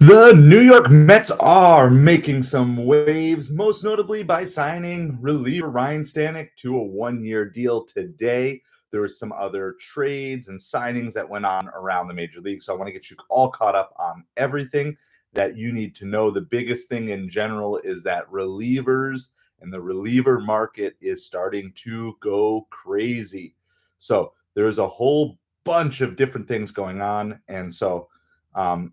The New York Mets are making some waves, most notably by signing reliever Ryne Stanek to a one-year deal today. There were some other trades and signings that went on around the major league, so I want to get you all caught up on everything that you need to know. The biggest thing in general is that relievers and the reliever market is starting to go crazy. So there's a whole bunch of different things going on, and so um,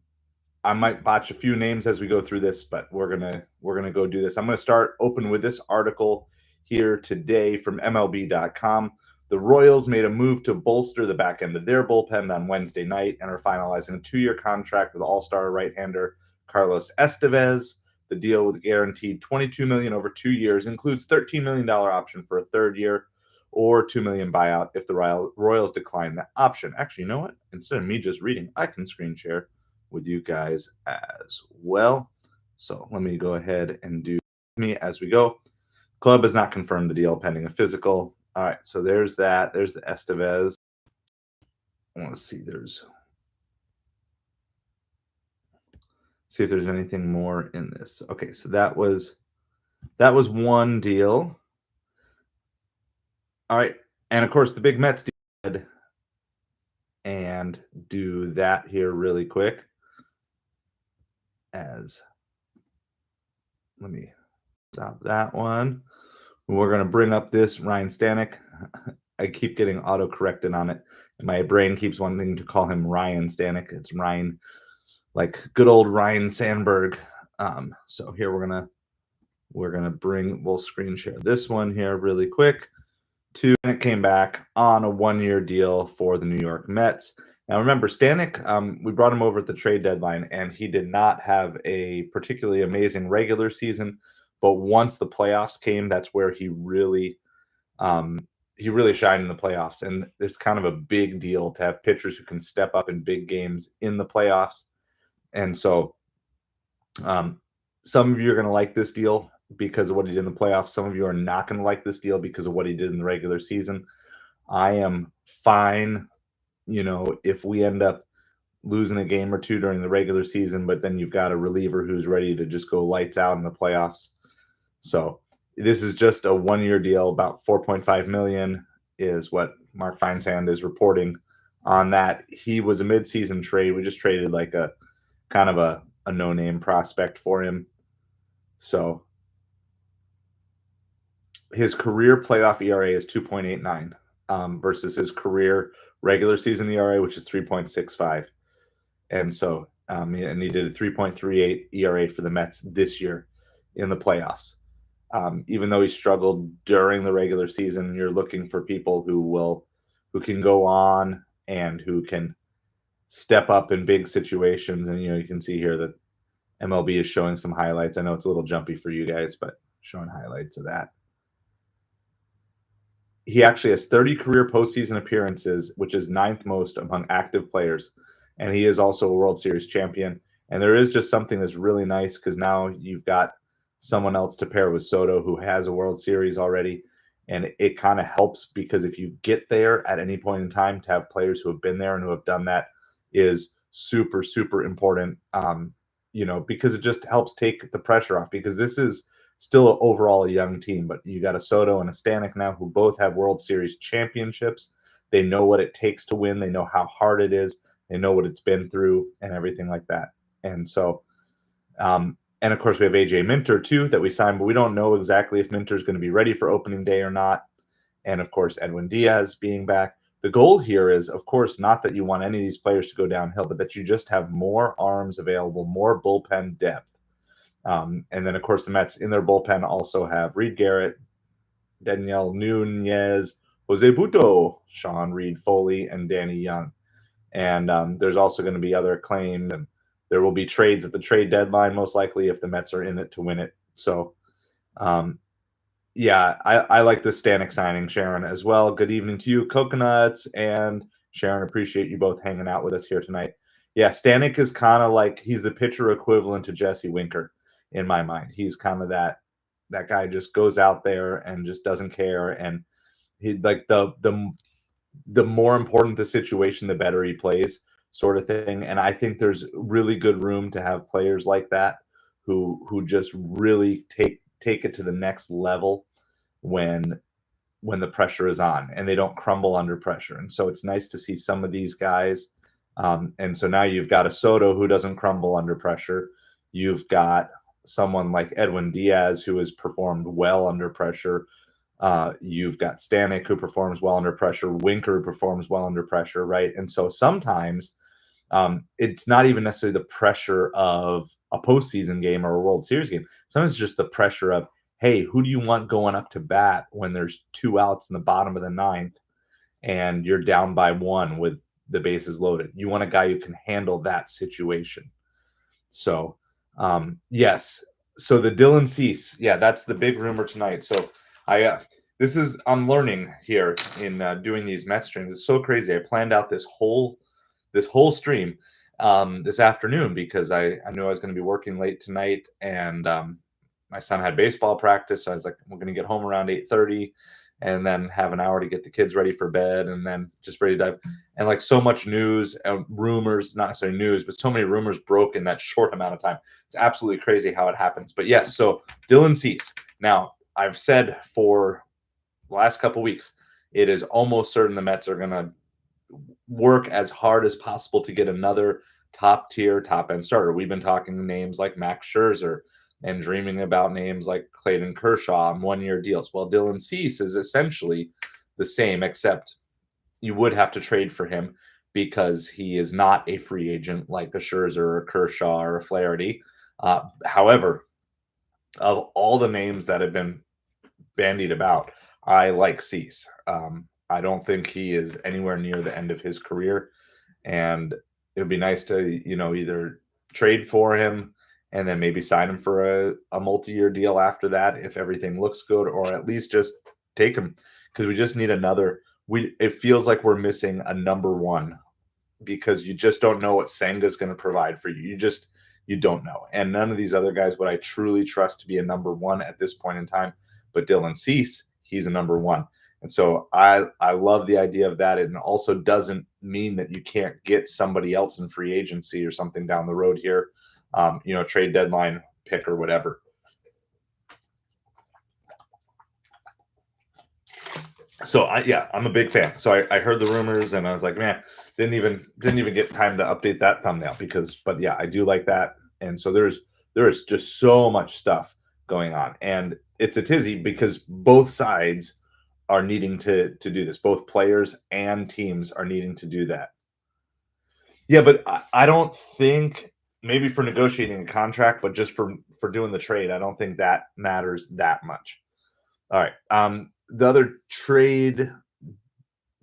I might botch a few names as we go through this, but we're gonna go do this. I'm gonna start open with this article here today from MLB.com. The Royals made a move to bolster the back end of their bullpen on Wednesday night and are finalizing a 2-year contract with All-Star right-hander Carlos Estevez. The deal with guaranteed $22 million over 2 years includes $13 million option for a third year or $2 million buyout if the Royals decline that option. Actually, you know what? Instead of me just reading, I can screen share with you guys as well. So let me go ahead and do me as we go. Club has not confirmed the deal pending a physical. All right, so there's that. There's the Estevez. I want to see see if there's anything more in this. Okay, so that was one deal. All right, and of course the big Mets did and do that here really quick. As let me stop that one. We're going to bring up this Ryne Stanek. I keep getting auto-corrected on it. My brain keeps wanting to call him Ryan Stanek. It's Ryne, like good old Ryne Sandberg. So here we'll screen share this one here really quick. And it came back on a one-year deal for the New York Mets. Now remember, Stanek, we brought him over at the trade deadline, and he did not have a particularly amazing regular season. But once the playoffs came, that's where he really shined in the playoffs. And it's kind of a big deal to have pitchers who can step up in big games in the playoffs. And so some of you are going to like this deal because of what he did in the playoffs. Some of you are not going to like this deal because of what he did in the regular season. I am fine, if we end up losing a game or two during the regular season, but then you've got a reliever who's ready to just go lights out in the playoffs. So this is just a one-year deal. About $4.5 million is what Mark Feinsand is reporting on that. He was a mid-season trade. We just traded like a kind of a no-name prospect for him. So his career playoff ERA is 2.89 versus his career regular season ERA, which is 3.65. And so and he did a 3.38 ERA for the Mets this year in the playoffs. Even though he struggled during the regular season, you're looking for people who can go on and who can step up in big situations. And you can see here that MLB is showing some highlights. I know it's a little jumpy for you guys, but showing highlights of that. He actually has 30 career postseason appearances, which is 9th most among active players. And he is also a World Series champion. And there is just something that's really nice because now you've got someone else to pair with Soto who has a World Series already. And it kind of helps because if you get there at any point in time, to have players who have been there and who have done that is super, super important, because it just helps take the pressure off, because this is still overall a young team. But you got a Soto and a Stanek now who both have World Series championships. They know what it takes to win. They know how hard it is. They know what it's been through and everything like that. And so, and of course, we have AJ Minter too that we signed, but we don't know exactly if Minter is going to be ready for opening day or not. And of course, Edwin Diaz being back. The goal here is, of course, not that you want any of these players to go downhill, but that you just have more arms available, more bullpen depth. And then, of course, the Mets in their bullpen also have Reed Garrett, Daniel Nunez, Jose Buto, Sean Reed Foley, and Danny Young. And there's also going to be other claims, and there will be trades at the trade deadline, most likely, if the Mets are in it to win it. So, yeah, I like the Stanek signing, Sharon, as well. Good evening to you, Coconuts, and Sharon. Appreciate you both hanging out with us here tonight. Yeah, Stanek is kind of like, he's the pitcher equivalent to Jesse Winker in my mind. He's kind of that guy just goes out there and just doesn't care, and he like the more important the situation, the better he plays. sort of thing. And I think there's really good room to have players like that who just really take it to the next level when the pressure is on and they don't crumble under pressure. And so it's nice to see some of these guys. And so now you've got a Soto who doesn't crumble under pressure. You've got someone like Edwin Diaz who has performed well under pressure. You've got Stanek who performs well under pressure, Winker who performs well under pressure, right? And so sometimes it's not even necessarily the pressure of a postseason game or a World Series game. Sometimes it's just the pressure of, hey, who do you want going up to bat when there's 2 outs in the bottom of the ninth and you're down by 1 with the bases loaded? You want a guy who can handle that situation. So, yes. So the Dylan Cease, yeah, that's the big rumor tonight. So I'm learning here in doing these Mets streams. It's so crazy. I planned out this whole stream this afternoon because I knew I was going to be working late tonight, and my son had baseball practice, so I was like, we're going to get home around 8:30 and then have an hour to get the kids ready for bed and then just ready to dive. And like so much news and rumors, not necessarily news, but so many rumors broke in that short amount of time. It's absolutely crazy how it happens. But yes, so Dylan Cease. Now, I've said for the last couple weeks, it is almost certain the Mets are going to work as hard as possible to get another top tier, top end starter. We've been talking names like Max Scherzer and dreaming about names like Clayton Kershaw on 1-year deals. Well, Dylan Cease is essentially the same, except you would have to trade for him because he is not a free agent like a Scherzer or a Kershaw or a Flaherty. However, of all the names that have been bandied about, I like Cease. I don't think he is anywhere near the end of his career, and it would be nice to either trade for him and then maybe sign him for a multi-year deal after that if everything looks good, or at least just take him because we just need another. It feels like we're missing a number one because you just don't know what Senga's going to provide for you. You don't know, and none of these other guys would I truly trust to be a number one at this point in time. But Dylan Cease, he's a number one. And so I love the idea of that. And it also doesn't mean that you can't get somebody else in free agency or something down the road here, trade deadline pick or whatever. So I'm a big fan. So I heard the rumors and I was like, man, didn't even get time to update that thumbnail but yeah, I do like that. And so there is just so much stuff going on, and it's a tizzy because both sides are needing to do this. Both players and teams are needing to do that. Yeah, but I don't think maybe for negotiating a contract, but just for doing the trade, I don't think that matters that much. All right. The other trade,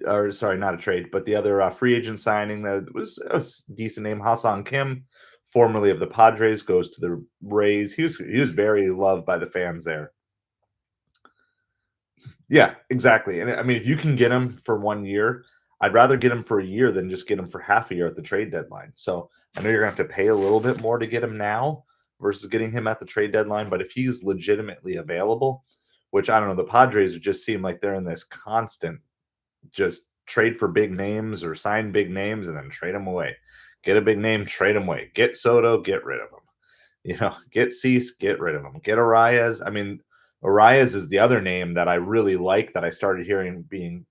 or sorry, not a trade, but the other free agent signing that was a decent name, Ha-Seong Kim, formerly of the Padres, goes to the Rays. He was very loved by the fans there. Yeah, exactly. And I mean, if you can get him for 1 year, I'd rather get him for a year than just get him for half a year at the trade deadline. So I know you're gonna have to pay a little bit more to get him now versus getting him at the trade deadline. But if he's legitimately available, which I don't know, the Padres just seem like they're in this constant just trade for big names or sign big names and then trade them away. Get a big name, trade them away. Get Soto, get rid of him. Get Cease, get rid of him. Get Arias. I mean, Arias is the other name that I really like that I started hearing being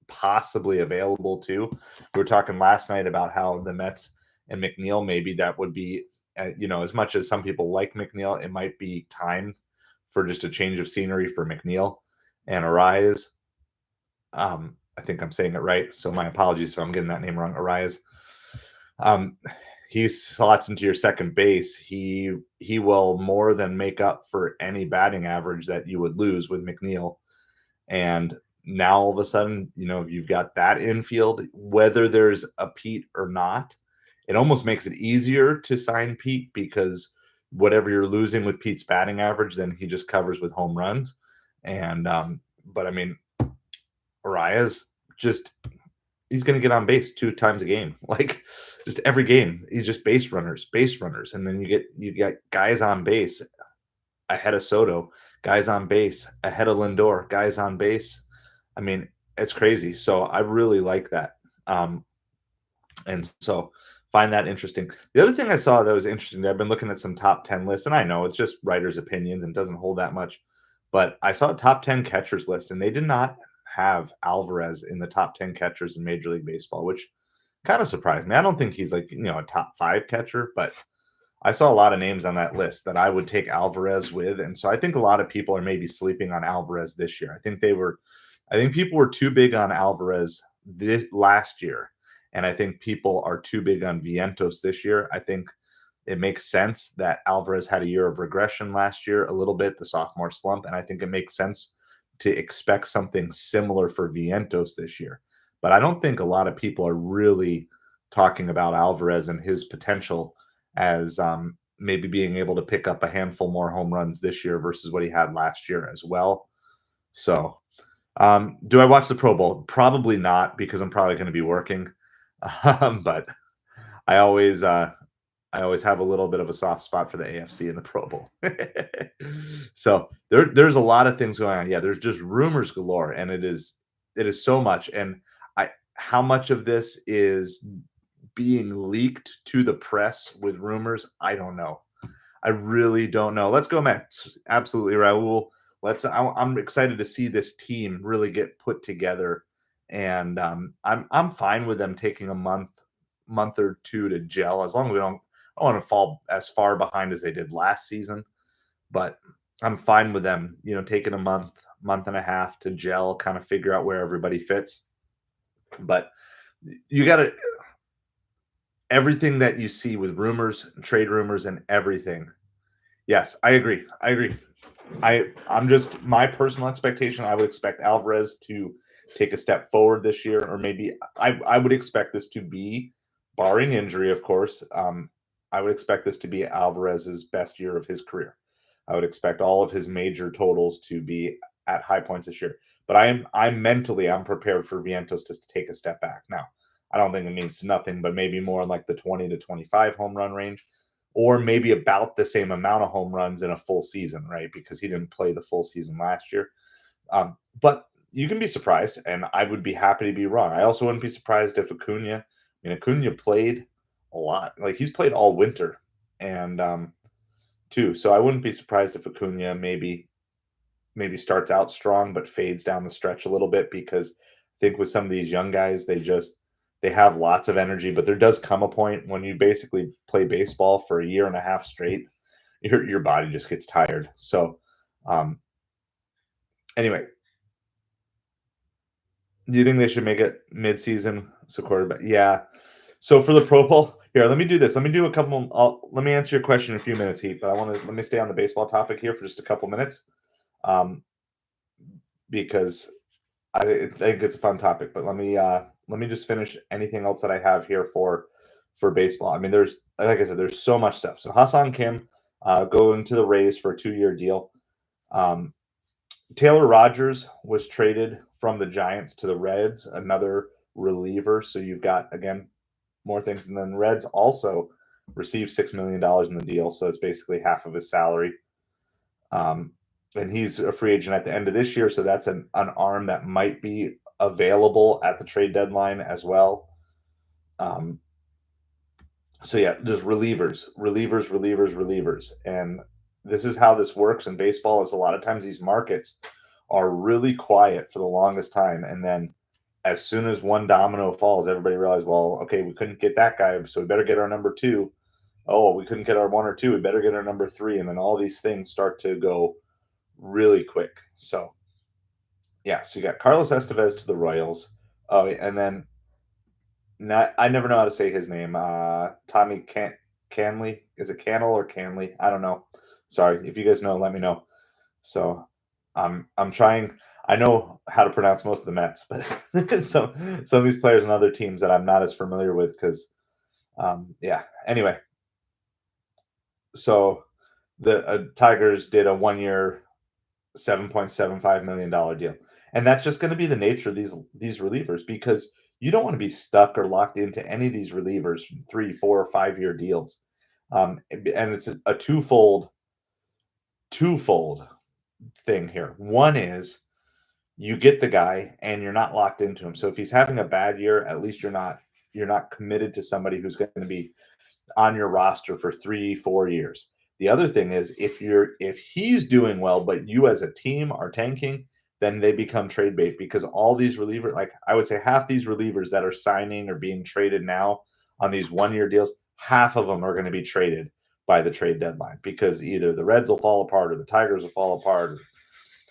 possibly available too. We were talking last night about how the Mets and McNeil, maybe that would be, as much as some people like McNeil, it might be time for just a change of scenery for McNeil and Arias. I think I'm saying it right. So my apologies if I'm getting that name wrong. Arias. He slots into your second base. He will more than make up for any batting average that you would lose with McNeil. And now all of a sudden, you've got that infield, whether there's a Pete or not. It almost makes it easier to sign Pete because whatever you're losing with Pete's batting average, then he just covers with home runs. And but I mean, Arias he's going to get on base 2 times a game, like just every game. He's just base runners, and then you get guys on base ahead of Soto, guys on base ahead of Lindor, guys on base. I mean, it's crazy. So I really like that. And so find that interesting. The other thing I saw that was interesting, I've been looking at some top 10 lists, and I know it's just writers' opinions and doesn't hold that much. But I saw a top 10 catchers list, and they did not have Alvarez in the top 10 catchers in Major League Baseball, which kind of surprised me. I don't think he's like, a top five catcher, but I saw a lot of names on that list that I would take Alvarez with. And so I think a lot of people are maybe sleeping on Alvarez this year. I think people were too big on Alvarez this last year. And I think people are too big on Vientos this year. I think it makes sense that Alvarez had a year of regression last year, a little bit, the sophomore slump. And I think it makes sense to expect something similar for Vientos this year. But I don't think a lot of people are really talking about Alvarez and his potential as maybe being able to pick up a handful more home runs this year versus what he had last year as well. So, do I watch the Pro Bowl? Probably not because I'm probably going to be working. But I always, uh, I always have a little bit of a soft spot for the AFC in the Pro Bowl. So there's a lot of things going on. Yeah, there's just rumors galore, and it is so much. And I how much of this is being leaked to the press with rumors, I don't know. I really don't know. Let's go Mets. Absolutely, Raul. I'm excited to see this team really get put together, and I'm fine with them taking a month or two to gel as long as we don't. I don't want to fall as far behind as they did last season, but I'm fine with them. Taking a month and a half to gel, kind of figure out where everybody fits. But you got to everything that you see with rumors, trade rumors, and everything. Yes, I agree. I agree. I'm just my personal expectation. I would expect Alvarez to take a step forward this year, or maybe I would expect this to be, barring injury, of course. I would expect this to be Alvarez's best year of his career. I would expect all of his major totals to be at high points this year. But I'm prepared for Vientos to take a step back. Now, I don't think it means nothing, but maybe more in like the 20 to 25 home run range, or maybe about the same amount of home runs in a full season, right? Because he didn't play the full season last year. But you can be surprised, and I would be happy to be wrong. I also wouldn't be surprised if Acuna played a lot. Like he's played all winter, and too. So I wouldn't be surprised if Acuna maybe starts out strong but fades down the stretch a little bit because I think with some of these young guys, they have lots of energy, but there does come a point when you basically play baseball for a year and a half straight, your body just gets tired. So um anyway, do you think they should make it mid-season? So quarterback, yeah. So for the Pro Bowl, here, let me do this. Let me do a couple. Let me answer your question in a few minutes, Heath. But let me stay on the baseball topic here for just a couple minutes, um, because I think it's a fun topic, but let me just finish anything else that I have here for baseball. I mean, there's like I said, there's so much stuff. So Ha-Seong Kim going to the Rays for a 2-year deal. Um, Taylor Rogers was traded from the Giants to the Reds, another reliever. So you've got again more things, and then Reds also received $6 million in the deal, so it's basically half of his salary. Um, and he's a free agent at the end of this year, so that's an arm that might be available at the trade deadline as well. Um, so yeah, just relievers, and this is how this works in baseball. Is a lot of times these markets are really quiet for the longest time, and then as soon as one domino falls, everybody realizes, well, okay, we couldn't get that guy, so we better get our number two. Oh, we couldn't get our one or two, we better get our number three, and then all these things start to go really quick. So yeah, so you got Carlos Estevez to the Royals. Oh, and then I never know how to say his name. Tommy Canley. Is it Cannell or Canley? I don't know. Sorry. If you guys know, let me know. So I'm trying. I know how to pronounce most of the Mets, but some of these players and other teams that I'm not as familiar with because yeah. Anyway, so the Tigers did a 1-year $7.75 million deal. And that's just going to be the nature of these relievers because you don't want to be stuck or locked into any of these relievers from 3, 4, or 5-year deals. And it's a twofold thing here. One is you get the guy and you're not locked into him. So if he's having a bad year, at least you're not. You're not committed to somebody who's going to be on your roster for 3, 4 years. The other thing is if he's doing well, but you as a team are tanking, then they become trade bait because all these relievers, like I would say half these relievers that are signing or being traded now on these 1 year deals, half of them are going to be traded by the trade deadline because either the Reds will fall apart or the Tigers will fall apart. Or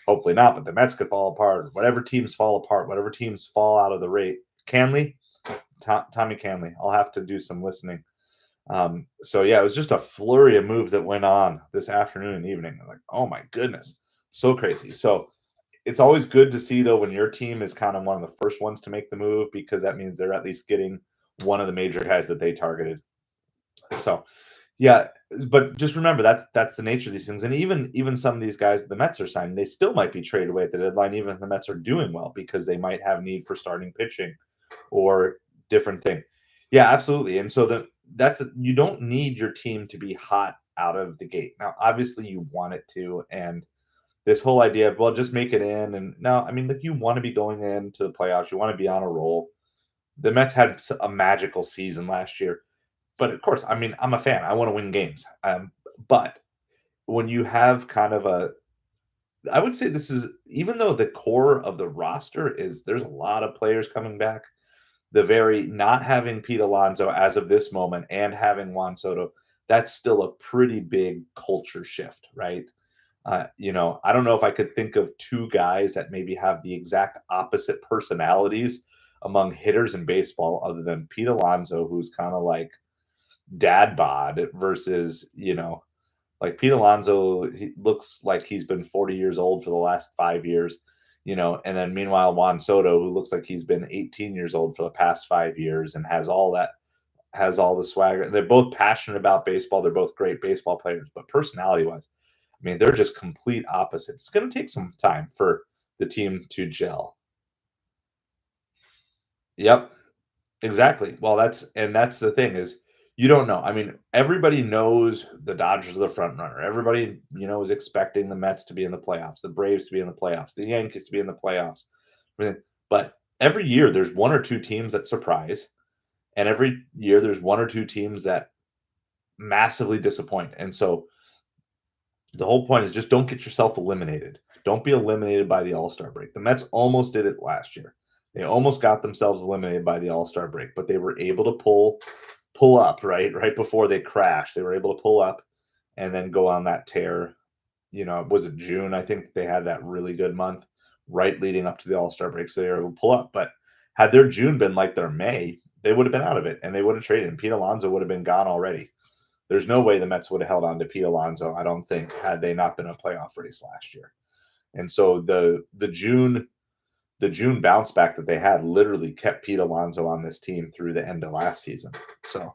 hopefully not, but the Mets could fall apart. Whatever teams fall apart, whatever teams fall out of the rate. Canley, Tommy Canley. I'll have to do some listening. So yeah, it was just a flurry of moves that went on this afternoon and evening. Like, oh my goodness, so crazy. So it's always good to see though when your team is kind of one of the first ones to make the move because that means they're at least getting one of the major guys that they targeted. So yeah, but just remember that's the nature of these things. And even some of these guys the Mets are signing, they still might be traded away at the deadline, even if the Mets are doing well, because they might have need for starting pitching or different thing. Yeah, absolutely. And so that's you don't need your team to be hot out of the gate. Now, obviously you want it to, and this whole idea of well, just make it in. And no, I mean, like you want to be going into the playoffs, you want to be on a roll. The Mets had a magical season last year, but of course, I mean, I'm a fan. I want to win games. But when you have kind of I would say this is even though the core of the roster is there's a lot of players coming back the very not having Pete Alonso as of this moment and having Juan Soto, that's still a pretty big culture shift, right? I don't know if I could think of two guys that maybe have the exact opposite personalities among hitters in baseball other than Pete Alonso, who's kind of like dad bod versus, like Pete Alonso, he looks like he's been 40 years old for the last 5 years, and then meanwhile Juan Soto, who looks like he's been 18 years old for the past 5 years and has all the swagger. They're both passionate about baseball. They're both great baseball players, but personality wise, I mean, they're just complete opposites. It's going to take some time for the team to gel. Yep. Exactly. Well, that's the thing is you don't know. I mean, everybody knows the Dodgers are the front runner. Everybody, is expecting the Mets to be in the playoffs, the Braves to be in the playoffs, the Yankees to be in the playoffs. But every year there's one or two teams that surprise, and every year there's one or two teams that massively disappoint. And so the whole point is just don't get yourself eliminated. Don't be eliminated by the All-Star break. The Mets almost did it last year. They almost got themselves eliminated by the All-Star break, but they were able to pull up right before they crashed. They were able to pull up and then go on that tear. Was it June? I think they had that really good month right leading up to the All-Star break, so they were able to pull up. But had their June been like their May, they would have been out of it and they would have traded. And Pete Alonso would have been gone already. There's no way the Mets would have held on to Pete Alonso, I don't think, had they not been in a playoff race last year. And so the June bounce back that they had literally kept Pete Alonso on this team through the end of last season. So,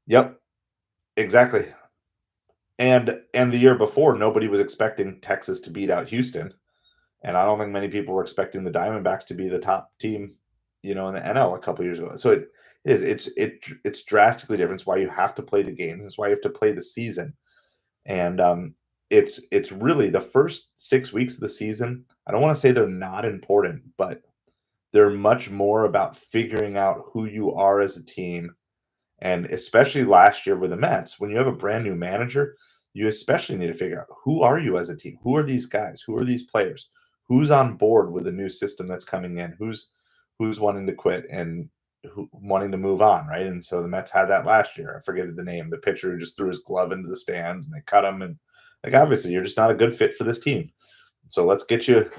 yep, exactly. And the year before, nobody was expecting Texas to beat out Houston, and I don't think many people were expecting the Diamondbacks to be the top team, in the NL a couple years ago. So it's drastically different. It's why you have to play the games. It's why you have to play the season. And it's really the first 6 weeks of the season. I don't want to say they're not important, but they're much more about figuring out who you are as a team. And especially last year with the Mets, when you have a brand new manager, you especially need to figure out who are you as a team? Who are these guys? Who are these players? Who's on board with the new system that's coming in? Who's wanting to quit and wanting to move on, right? And so the Mets had that last year. I forget the name. The pitcher who just threw his glove into the stands and they cut him. And like obviously you're just not a good fit for this team. So let's get you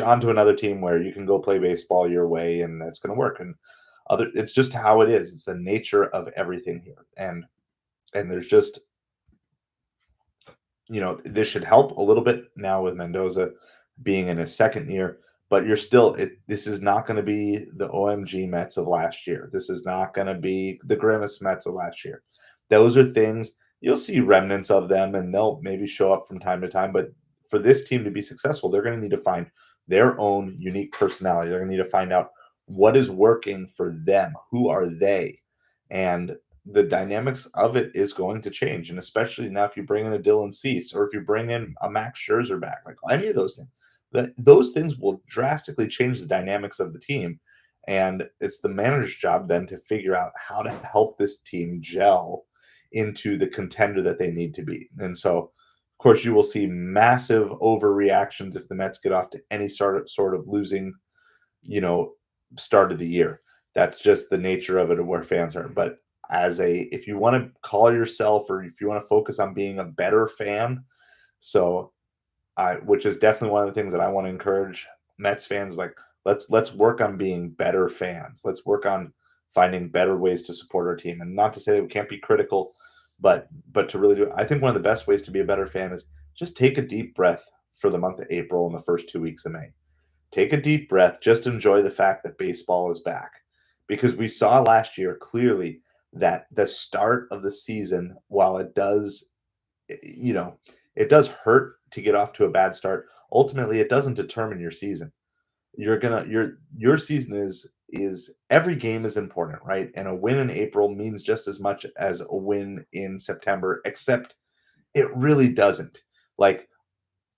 onto another team where you can go play baseball your way and that's going to work. And it's just how it is. It's the nature of everything here. And there's just this should help a little bit now with Mendoza being in his second year, but this is not going to be the OMG Mets of last year. This is not going to be the Grimace Mets of last year. Those are things you'll see remnants of them and they'll maybe show up from time to time, but for this team to be successful, they're going to need to find their own unique personality. They're going to need to find out what is working for them. Who are they? And the dynamics of it is going to change. And especially now if you bring in a Dylan Cease or if you bring in a Max Scherzer back, like any of those things will drastically change the dynamics of the team. And it's the manager's job then to figure out how to help this team gel into the contender that they need to be. And so, of course, you will see massive overreactions if the Mets get off to any sort of losing, you know, start of the year. That's just the nature of it, where fans are. But if you want to call yourself, or if you want to focus on being a better fan, so which is definitely one of the things that I want to encourage Mets fans. Like, let's work on being better fans. Let's work on finding better ways to support our team. And not to say that we can't be critical, but to really do it. I think one of the best ways to be a better fan is just take a deep breath for the month of April and the first 2 weeks of May. Take a deep breath. Just enjoy the fact that baseball is back, because we saw last year clearly that the start of the season, while it does, you know, it does hurt to get off to a bad start. Ultimately, it doesn't determine your season. Your season is every game is important, right? And a win in April means just as much as a win in September, except it really doesn't. Like,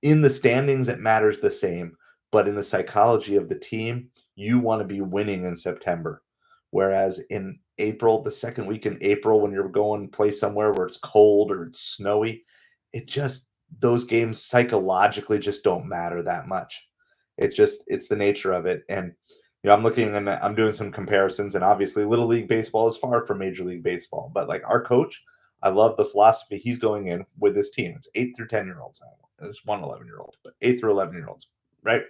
in the standings, it matters the same, but in the psychology of the team, you want to be winning in September. Whereas in April, the second week in April, when you're going to play somewhere where it's cold or it's snowy, it just, those games psychologically just don't matter that much. It's the nature of it. And I'm looking and I'm doing some comparisons, and obviously Little League Baseball is far from Major League Baseball. But like our coach, I love the philosophy he's going in with this team. It's 8 through 10 year olds. There's one 11-year-old, but 8 through 11-year-olds, right?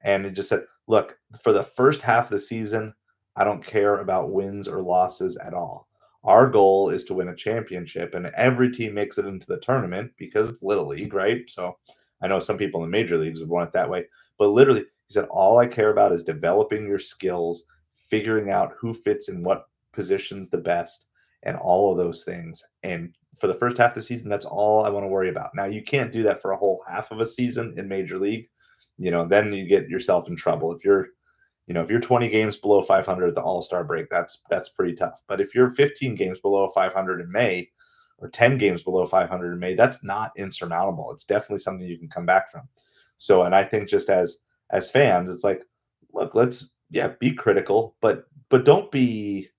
And he just said, look, for the first half of the season, I don't care about wins or losses at all. Our goal is to win a championship, and every team makes it into the tournament because it's Little League, right? So I know some people in major leagues would want it that way, but literally, he said, all I care about is developing your skills, figuring out who fits in what positions the best, and all of those things. And for the first half of the season, that's all I want to worry about. Now, you can't do that for a whole half of a season in major league. Then you get yourself in trouble. If you're 20 games below 500 at the All-Star break, that's pretty tough. But if you're 15 games below 500 in May, or 10 games below 500 in May, that's not insurmountable. It's definitely something you can come back from. So, and I think just as fans, it's like, look, let's, yeah, be critical, but don't be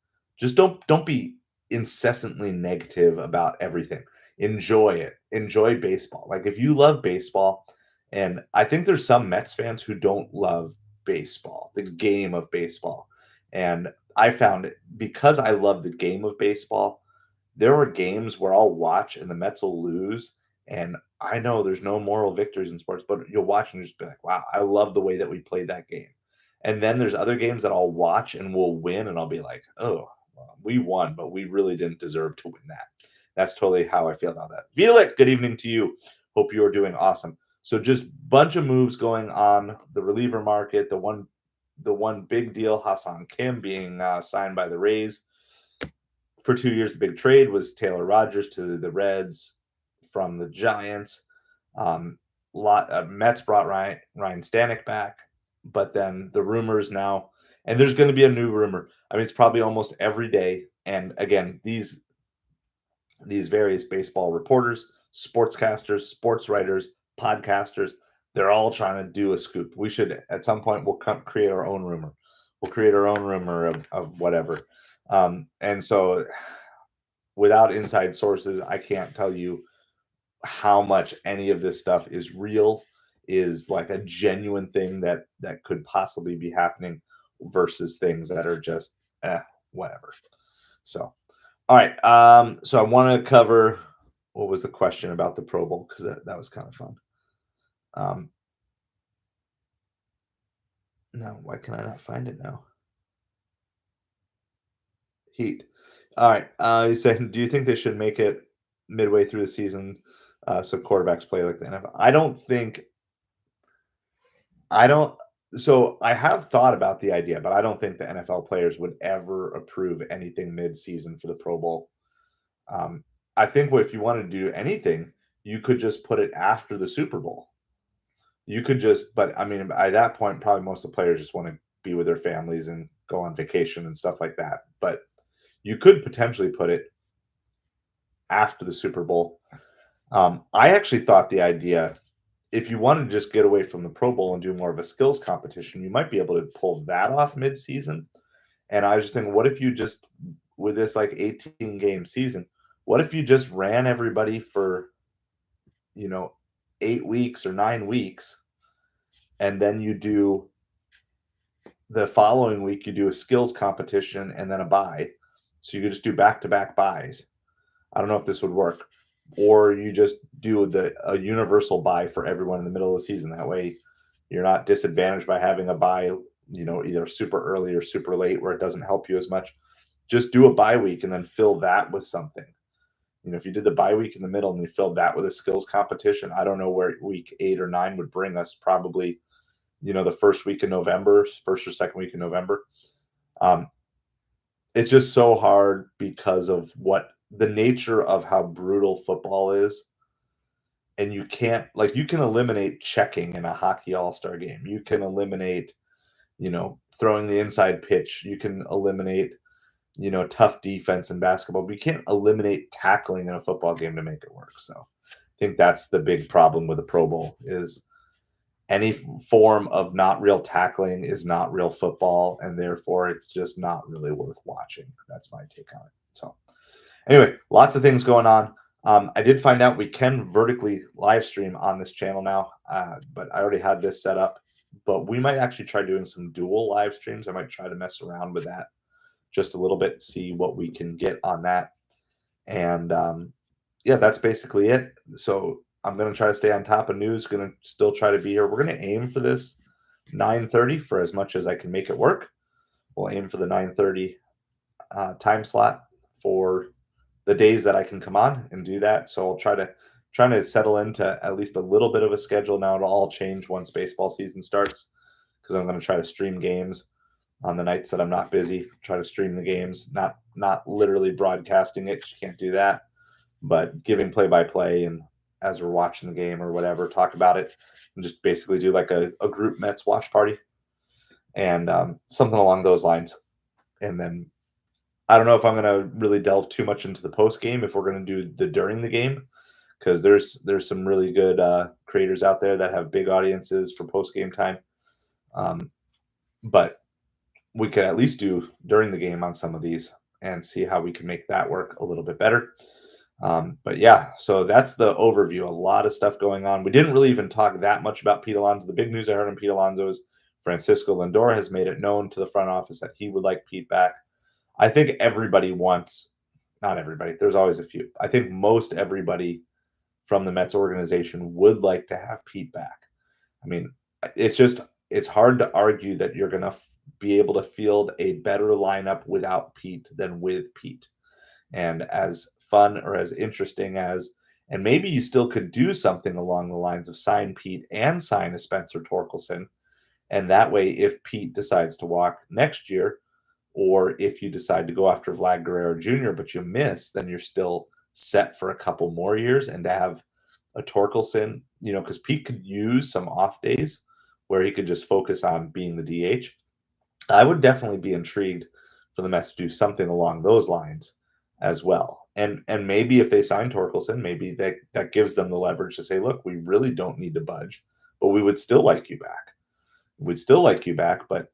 incessantly negative about everything. Enjoy it. Enjoy baseball. Like, if you love baseball, and I think there's some Mets fans who don't love baseball, the game of baseball. And I found it, because I love the game of baseball, there are games where I'll watch and the Mets will lose, and I know there's no moral victories in sports, but you'll watch and you just be like, "Wow, I love the way that we played that game." And then there's other games that I'll watch and we'll win, and I'll be like, "Oh, well, we won, but we really didn't deserve to win that." That's totally how I feel about that. Violet, good evening to you. Hope you are doing awesome. So just bunch of moves going on the reliever market. The one big deal, Ha-Seong Kim being signed by the Rays for 2 years. The big trade was Taylor Rogers to the Reds from the Giants. Mets brought Ryne Stanek back, but then the rumors now, and there's going to be a new rumor. I mean, it's probably almost every day. And again, these various baseball reporters, sportscasters, sports writers, podcasters, they're all trying to do a scoop. We should, at some point, we'll create our own rumor. We'll create our own rumor of whatever. And so, without inside sources, I can't tell you how much any of this stuff is real, is like a genuine thing that could possibly be happening, versus things that are just whatever. So, all right. So I want to cover, what was the question about the Pro Bowl, because that was kind of fun. No, why can I not find it now? Heat. All right. He's saying, do you think they should make it midway through the season, so quarterbacks play like the NFL? I don't. So I have thought about the idea, but I don't think the NFL players would ever approve anything mid-season for the Pro Bowl. I think if you want to do anything, you could just put it after the Super Bowl. You could just, but I mean, at that point, probably most of the players just want to be with their families and go on vacation and stuff like that. But you could potentially put it after the Super Bowl. I actually thought the idea, if you wanted to just get away from the Pro Bowl and do more of a skills competition, you might be able to pull that off mid-season. And I was just thinking, what if you just, with this like 18 game season, what if you just ran everybody for, you know, 8 weeks or 9 weeks, and then you do the following week, you do a skills competition and then a bye. So you could just do back to back buys. I don't know if this would work. Or you just do a universal buy for everyone in the middle of the season. That way you're not disadvantaged by having a buy, either super early or super late where it doesn't help you as much. Just do a bye week and then fill that with something. If you did the bye week in the middle and you filled that with a skills competition, I don't know where week 8 or 9 would bring us. Probably, the first week in November, first or second week in November. Um, it's just so hard because of what the nature of how brutal football is. And you can't, like, you can eliminate checking in a hockey all-star game. You can eliminate, throwing the inside pitch. You can eliminate, tough defense in basketball, but you can't eliminate tackling in a football game to make it work. So I think that's the big problem with the Pro Bowl is any form of not real tackling is not real football, and therefore it's just not really worth watching. That's my take on it. So anyway, lots of things going on. I did find out we can vertically live stream on this channel now, but I already had this set up. But we might actually try doing some dual live streams. I might try to mess around with that just a little bit, see what we can get on that. And yeah, that's basically it. So I'm going to try to stay on top of news, going to still try to be here. We're going to aim for this 9:30 for as much as I can make it work. We'll aim for the 9:30 time slot for the days that I can come on and do that. So I'll trying to settle into at least a little bit of a schedule now. It'll all change once baseball season starts because I'm going to try to stream games on the nights that I'm not busy. Try to stream the games, not literally broadcasting it. You can't do that, but giving play by play and as we're watching the game or whatever, talk about it and just basically do like a group Mets watch party and something along those lines. And then I don't know if I'm going to really delve too much into the post game if we're going to do the during the game because there's some really good creators out there that have big audiences for post game time. But we could at least do during the game on some of these and see how we can make that work a little bit better. But yeah, so that's the overview. A lot of stuff going on. We didn't really even talk that much about Pete Alonso. The big news I heard on Pete Alonso is Francisco Lindor has made it known to the front office that he would like Pete back. I think everybody wants, not everybody, there's always a few. I think most everybody from the Mets organization would like to have Pete back. I mean, it's hard to argue that you're going to be able to field a better lineup without Pete than with Pete. And as fun or as interesting as, and maybe you still could do something along the lines of sign Pete and sign a Spencer Torkelson. And that way, if Pete decides to walk next year, or if you decide to go after Vlad Guerrero Jr., but you miss, then you're still set for a couple more years. And to have a Torkelson, because Pete could use some off days where he could just focus on being the DH. I would definitely be intrigued for the Mets to do something along those lines as well. And maybe if they sign Torkelson, maybe that gives them the leverage to say, look, we really don't need to budge, but we would still like you back. We'd still like you back, but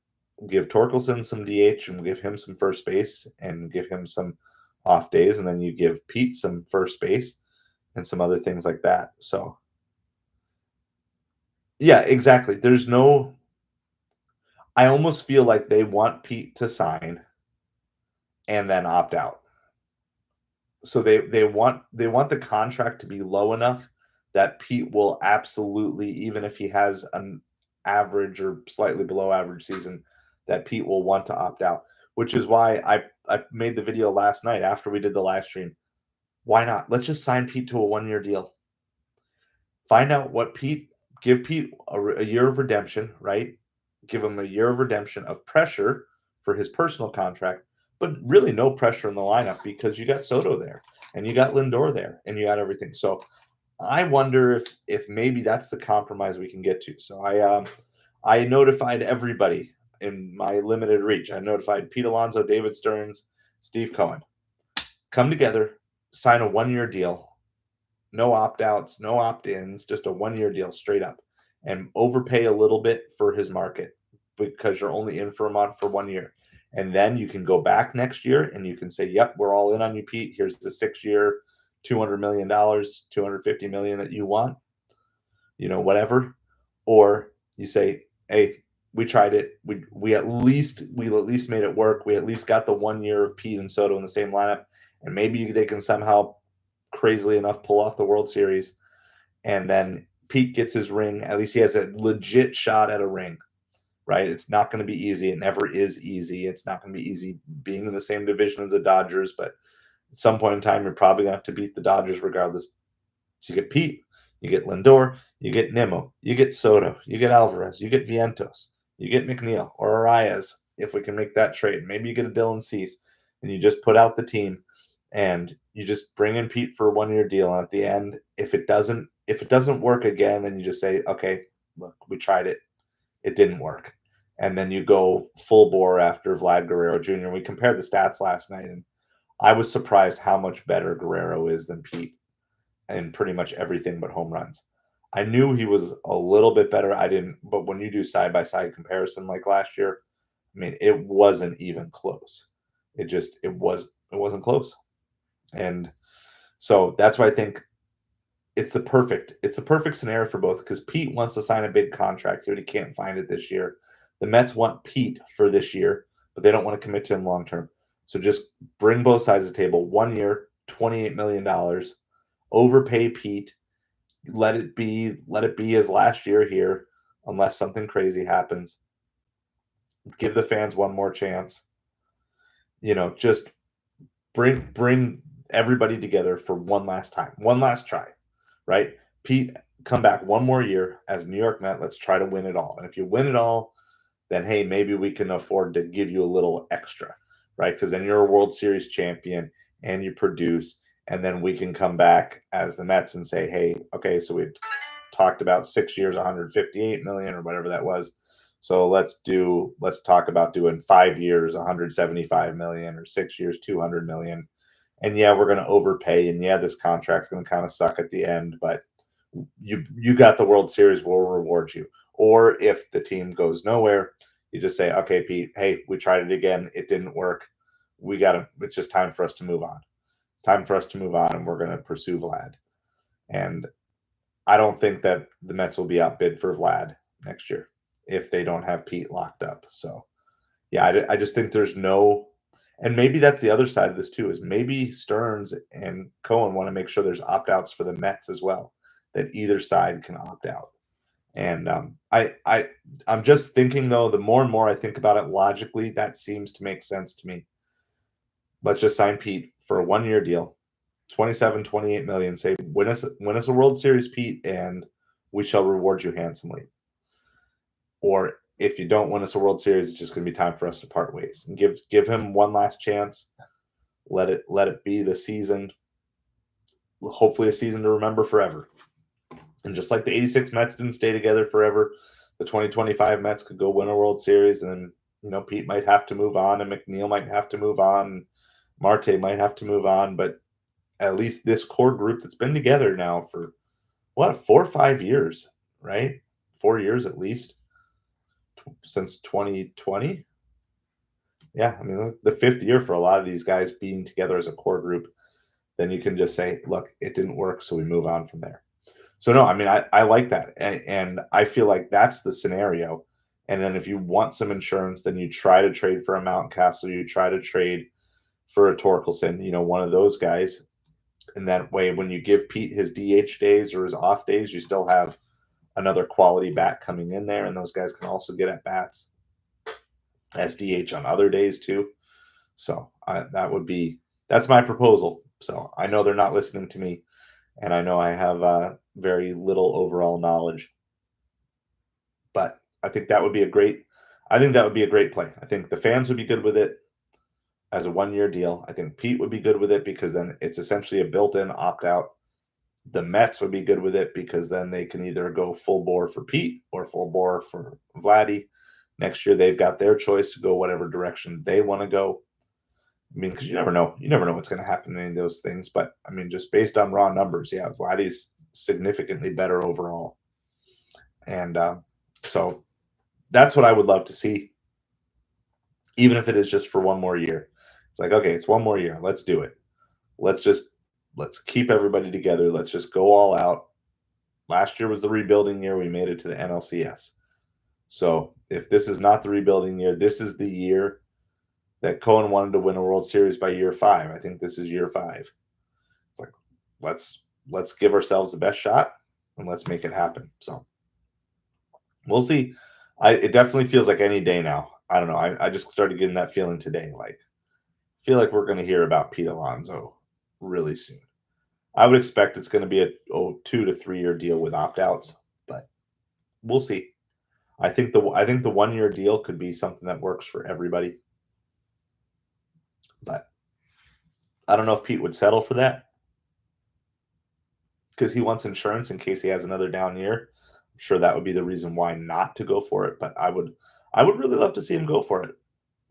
give Torkelson some DH and give him some first base and give him some off days. And then you give Pete some first base and some other things like that. So yeah, exactly. I almost feel like they want Pete to sign and then opt out. So they want the contract to be low enough that Pete will absolutely, even if he has an average or slightly below average season, that Pete will want to opt out. Which is why I made the video last night after we did the live stream. Why not? Let's just sign Pete to a 1-year deal. Find out what give Pete a year of redemption, right? Give him a year of redemption of pressure for his personal contract, but really no pressure in the lineup because you got Soto there and you got Lindor there and you got everything. So I wonder if maybe that's the compromise we can get to. So I notified everybody in my limited reach. I notified Pete Alonso, David Stearns, Steve Cohen. Come together, sign a 1-year deal. No opt-outs, no opt-ins, just a 1-year deal straight up. And overpay a little bit for his market because you're only in for him for 1 year. And then you can go back next year and you can say, yep, we're all in on you, Pete. Here's the 6 year, $200 million, $250 million that you want, whatever. Or you say, hey, we tried it. We at least made it work. We at least got the 1 year of Pete and Soto in the same lineup. And maybe they can somehow, crazily enough, pull off the World Series. And then Pete gets his ring. At least he has a legit shot at a ring, right? It's not going to be easy. It never is easy. It's not going to be easy being in the same division as the Dodgers, but at some point in time, you're probably going to have to beat the Dodgers regardless. So you get Pete, you get Lindor, you get Nimmo, you get Soto, you get Alvarez, you get Vientos, you get McNeil or Arias, if we can make that trade. Maybe you get a Dylan Cease, and you just put out the team, and you just bring in Pete for a 1 year deal. And at the end, if it doesn't work again, then you just say, okay, look, we tried it. It didn't work. And then you go full bore after Vlad Guerrero Jr. We compared the stats last night, and I was surprised how much better Guerrero is than Pete in pretty much everything but home runs. I knew he was a little bit better. But when you do side by side comparison like last year, I mean, it wasn't even close. It wasn't close. And so that's why I think it's the perfect scenario for both, because Pete wants to sign a big contract, but he can't find it this year. The Mets want Pete for this year, but they don't want to commit to him long term. So just bring both sides of the table. 1 year, $28 million. Overpay Pete. Let it be his last year here, unless something crazy happens. Give the fans one more chance. Just bring everybody together for one last time, one last try, right? Pete, come back 1 more year as New York Met. Let's try to win it all. And if you win it all, then hey, maybe we can afford to give you a little extra, right? Because then you're a World Series champion and you produce, and then we can come back as the Mets and say, hey, okay, so we talked about 6 years, 158 million or whatever that was. So let's talk about doing 5 years, 175 million, or 6 years, 200 million. And yeah, we're going to overpay, and yeah, this contract's going to kind of suck at the end, but you got the World Series, we'll reward you. Or if the team goes nowhere, you just say, okay, Pete, hey, we tried it again, it didn't work. It's just time for us to move on. It's time for us to move on, and we're going to pursue Vlad. And I don't think that the Mets will be outbid for Vlad next year if they don't have Pete locked up. So yeah, I just think there's no, and maybe that's the other side of this too, is maybe Stearns and Cohen want to make sure there's opt-outs for the Mets as well, that either side can opt out. And I'm just thinking, though, the more and more I think about it logically, that seems to make sense to me. Let's just sign Pete for a 1 year deal, 27, 28 million. Say, win us a World Series, Pete, and we shall reward you handsomely. Or if you don't win us a World Series, it's just going to be time for us to part ways, and give him one last chance. Let it be the season, hopefully a season to remember forever. And just like the 86 Mets didn't stay together forever, the 2025 Mets could go win a World Series, and then, Pete might have to move on, and McNeil might have to move on, and Marte might have to move on, but at least this core group that's been together now for, 4 or 5 years, right? 4 years at least, since 2020. Yeah, I mean, the 5th year for a lot of these guys being together as a core group. Then you can just say, look, it didn't work, so we move on from there. So no, I mean, I like that, and I feel like that's the scenario. And then if you want some insurance, then you try to trade for a Mountcastle, you try to trade for a Torkelson, one of those guys. And that way, when you give Pete his DH days or his off days, you still have another quality bat coming in there, and those guys can also get at bats as DH on other days too. So that's my proposal. So I know they're not listening to me, and I know I have very little overall knowledge, but I think that would be a great play. I think the fans would be good with it as a 1 year deal. I think Pete would be good with it because then it's essentially a built-in opt-out. The Mets would be good with it because then they can either go full bore for Pete or full bore for Vladdy. Next year, they've got their choice to go whatever direction they want to go. I mean, because you never know what's going to happen in any of those things. But I mean, just based on raw numbers, yeah, Vladdy's significantly better overall. And so that's what I would love to see. even if it is just for one more year. It's like, okay, it's one more year. Let's do it. Let's just let's keep everybody together. Let's just go all out. Last year was the rebuilding year. We made it to the NLCS. So if this is not the rebuilding year, this is the year that Cohen wanted to win a World Series by year 5. I think this is year 5. It's like let's give ourselves the best shot and let's make it happen. So we'll see. It definitely feels like any day now. I don't know. I just started getting that feeling today. Like feel like we're going to hear about Pete Alonso really soon. I would expect it's going to be a 2 to 3 year deal with opt outs, but we'll see. I think the 1 year deal could be something that works for everybody, but I don't know if Pete would settle for that because he wants insurance in case he has another down year. I'm sure that would be the reason why not to go for it, but I would really love to see him go for it.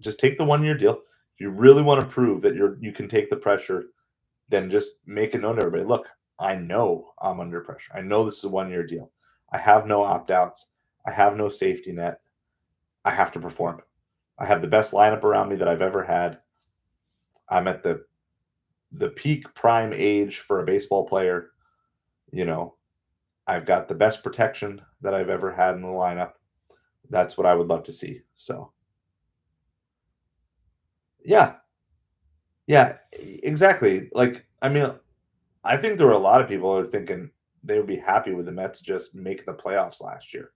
Just take the 1 year deal. If you really want to prove that you can take the pressure, then just make it known to everybody. Look, I know I'm under pressure. I know this is a 1 year deal. I have no opt outs. I have no safety net. I have to perform. I have the best lineup around me that I've ever had. I'm at the peak prime age for a baseball player. You know, I've got the best protection that I've ever had in the lineup. That's what I would love to see. So, yeah, yeah, exactly. Like, I mean, I think there were a lot of people who are thinking they would be happy with the Mets just making the playoffs last year.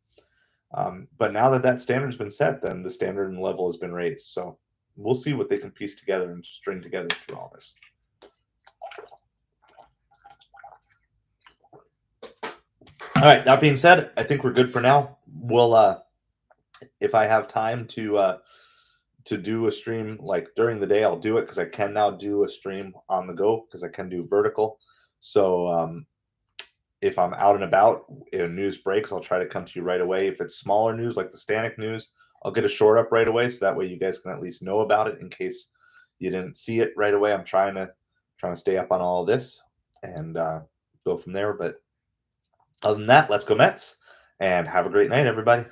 But now that that standard's been set, then the standard and level has been raised. So we'll see what they can piece together and string together through all this. All right. That being said, I think we're good for now. We'll, if I have time to do a stream like during the day, I'll do it because I can now do a stream on the go because I can do vertical. So if I'm out and about and news breaks, I'll try to come to you right away. If it's smaller news like the Stanek news, I'll get a short up right away so that way you guys can at least know about it in case you didn't see it right away. I'm trying to stay up on all of this and go from there. But other than that, let's go Mets and have a great night, everybody.